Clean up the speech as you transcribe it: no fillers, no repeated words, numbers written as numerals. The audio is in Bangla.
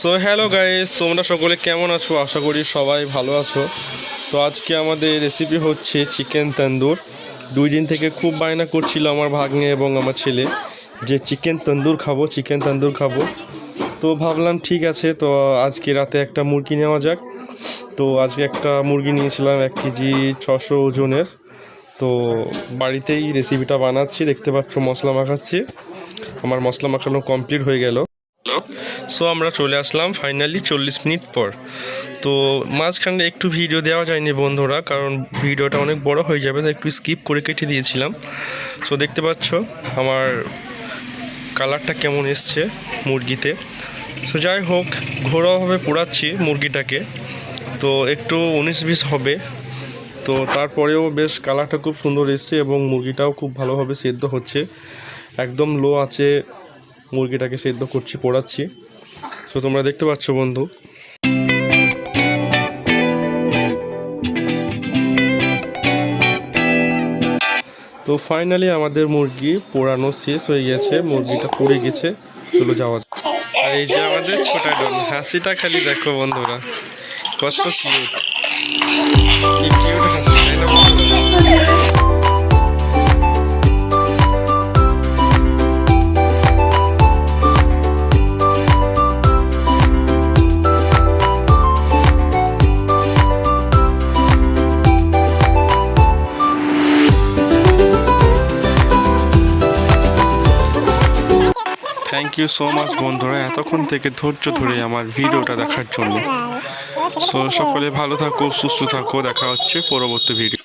সো হ্যালো গাইস, তোমরা সকলে কেমন আছো? আশা করি সবাই ভালো আছো। তো আজকে আমাদের রেসিপি হচ্ছে চিকেন তন্দুর। 2 দিন থেকে খুব বায়না করছিল আমার ভাগ্নে এবং আমার ছেলে যে চিকেন তন্দুর খাবো। তো ভাবলাম ঠিক আছে, তো আজকে রাতে একটা মুরগি নেওয়া যাক। তো আজকে একটা মুরগি নিয়েছিলাম 1 কেজি 600 ওজনের। তো বাড়িতেই রেসিপিটা বানাচ্ছি, দেখতে পাচ্ছ মশলা মাখাচ্ছি। আমার মশলা মাখানো কমপ্লিট হয়ে গেল। সো আমরা চলে আসলাম ফাইনালি 40 মিনিট পর। তো মাঝখানে একটু ভিডিও দেওয়া যায়নি বন্ধুরা, কারণ ভিডিওটা অনেক বড় হয়ে যাবে, তাই একটু স্কিপ করে কেটে দিয়েছিলাম। সো দেখতে পাচ্ছ আমার কালারটা কেমন এসছে মুরগিতে। সো যাই হোক, ঘরোয়াভাবে পোড়াচ্ছি মুরগিটাকে, তো একটু 19-20 হবে। তো তারপরেও বেশ কালারটা খুব সুন্দর এসছে এবং মুরগিটাও খুব ভালোভাবে সেদ্ধ হচ্ছে। একদম লো আছে মুরগিটাকে সেদ্ধ করছি, পোড়াচ্ছি। তো তোমরা দেখতে পাচ্ছ বন্ধু। তো ফাইনালি আমাদের মুরগি পোড়ানো শেষ হয়ে গেছে, মুরগিটা পুড়ে গেছে। চলো যাওয়া যাক। আর এই যে আমাদের ছোটা ডন, হাসিটা খালি দেখো বন্ধুরা, কত কিউট, কি কিউট হাসি, তাই না বন্ধুরা? থ্যাংক ইউ সো মাচ বন্ধুরা, এতক্ষণ থেকে ধৈর্য ধরে আমার ভিডিওটা দেখার জন্য। সো সকলে ভালো থাকো, সুস্থ থাকো, দেখা হচ্ছে পরবর্তী ভিডিও।